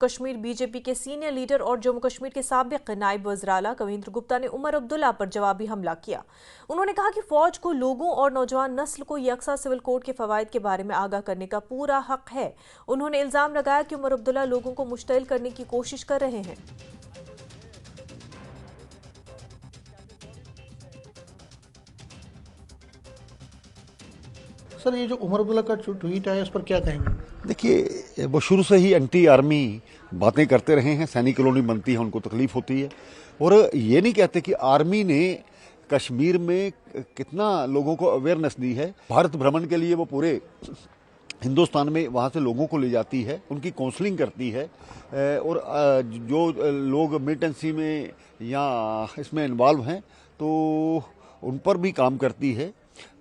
Kashmir BJP के senior leader और जम्मू कश्मीर के साबिक नायब वज़ीर-ए-आला कविंद्र गुप्ता ने उमर अब्दुल्ला पर जवाबी हमला किया। उन्होंने कहा कि फौज को लोगों और नौजवान नस्ल को यकसा सिविल कोड के फवायद के बारे में आगाह करने का पूरा हक है। उन्होंने इल्जाम लगाया कि उमर अब्दुल्ला लोगों को मुश्तिल करने की कोशिश कर रहे हैं। सर, ये जो उमर अब्दुल्ला का ट्वीट आया उस पर क्या कहेंगे? देखिए, वो शुरू से ही एंटी आर्मी बातें करते रहे हैं। सैनिक कॉलोनी बनती है, उनको तकलीफ होती है, और ये नहीं कहते कि आर्मी ने कश्मीर में कितना लोगों को अवेयरनेस दी है। भारत भ्रमण के लिए वो पूरे हिंदुस्तान में वहाँ से लोगों को ले जाती है, उनकी काउंसलिंग करती है, और जो लोग मिलिटेंसी में या इसमें इन्वॉल्व हैं तो उन पर भी काम करती है।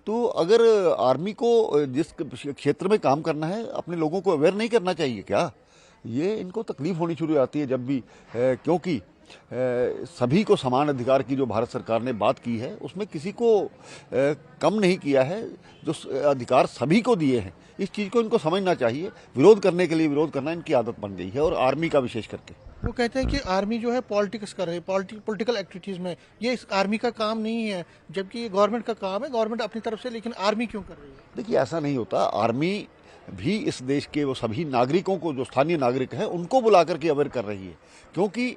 तो अगर आर्मी को जिस क्षेत्र में काम करना है, अपने लोगों को अवेयर नहीं करना चाहिए क्या? ये इनको तकलीफ होनी शुरू हो जाती है जब भी, क्योंकि सभी को समान अधिकार की जो भारत सरकार ने बात की है उसमें किसी को कम नहीं किया है। जो अधिकार सभी को दिए हैं, इस चीज़ को इनको समझना चाहिए। विरोध करने के लिए विरोध करना इनकी आदत बन गई है, और आर्मी का विशेष करके। वो कहते हैं कि आर्मी जो है पॉलिटिक्स कर रही है, पॉलिटिकल एक्टिविटीज में। ये इस आर्मी का काम नहीं है, जबकि ये गवर्नमेंट का काम है, गवर्नमेंट अपनी तरफ से, लेकिन आर्मी क्यों कर रही है? देखिए, ऐसा नहीं होता। आर्मी भी इस देश के वो सभी नागरिकों को, जो स्थानीय नागरिक हैं, उनको बुला करके अवेयर कर रही है, क्योंकि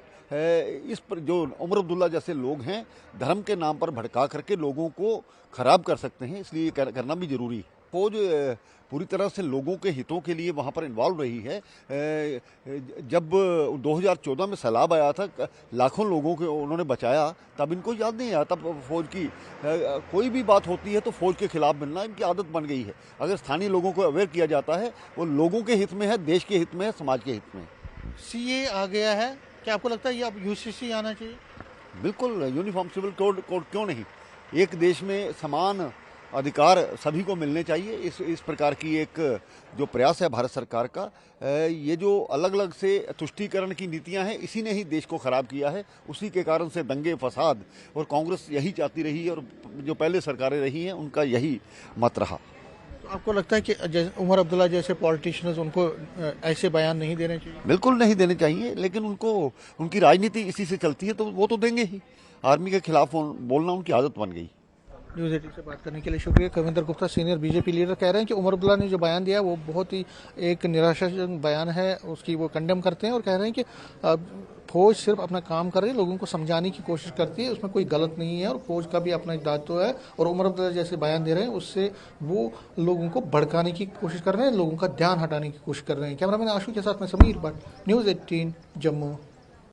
इस पर जो उमर अब्दुल्ला जैसे लोग हैं, धर्म के नाम पर भड़का करके लोगों को खराब कर सकते हैं, इसलिए करना भी जरूरी है। फौज पूरी तरह से लोगों के हितों के लिए वहाँ पर इन्वॉल्व रही है। जब 2014 में सैलाब आया था, लाखों लोगों को उन्होंने बचाया, तब इनको याद नहीं आया। तब फौज की कोई भी बात होती है तो फौज के खिलाफ मिलना इनकी आदत बन गई है। अगर स्थानीय लोगों को अवेयर किया जाता है, वो लोगों के हित में है, देश के हित में है, समाज के हित में है। सीए आ गया है, क्या आपको लगता है ये अब यूसीसी आना चाहिए? बिल्कुल, यूनिफॉर्म सिविल कोड क्यों नहीं? एक देश में समान अधिकार सभी को मिलने चाहिए। इस प्रकार की एक जो प्रयास है भारत सरकार का, ये जो अलग अलग से तुष्टीकरण की नीतियां हैं, इसी ने ही देश को खराब किया है। उसी के कारण से दंगे फसाद, और कांग्रेस यही चाहती रही है, और जो पहले सरकारें रही हैं उनका यही मत रहा। तो आपको लगता है कि उमर अब्दुल्ला जैसे पॉलिटिशियंस, उनको ऐसे बयान नहीं देने चाहिए? बिल्कुल नहीं देने चाहिए, लेकिन उनको, उनकी राजनीति इसी से चलती है, तो वो तो देंगे ही। आर्मी के खिलाफ बोलना उनकी आदत बन गई। न्यूज़ 18 से बात करने के लिए शुक्रिया। Kavinder Gupta, senior BJP leader, कह रहे हैं कि उमर अब्दुल्ला ने जो बयान दिया वो बहुत ही एक निराशाजनक बयान है, उसकी वो कंडेम करते हैं, और कह रहे हैं कि फौज सिर्फ अपना काम कर रही है, लोगों को समझाने की कोशिश करती है, उसमें कोई गलत नहीं है, और फौज का भी अपना एक दायित्व है। और उमर अब्दुल्ला जैसे बयान दे रहे हैं, उससे वो लोगों को भड़काने की कोशिश कर रहे हैं, लोगों का ध्यान हटाने की कोशिश कर रहे हैं। कैमरामैन आशु के साथ में समीर भट्ट, न्यूज़ 18 जम्मू।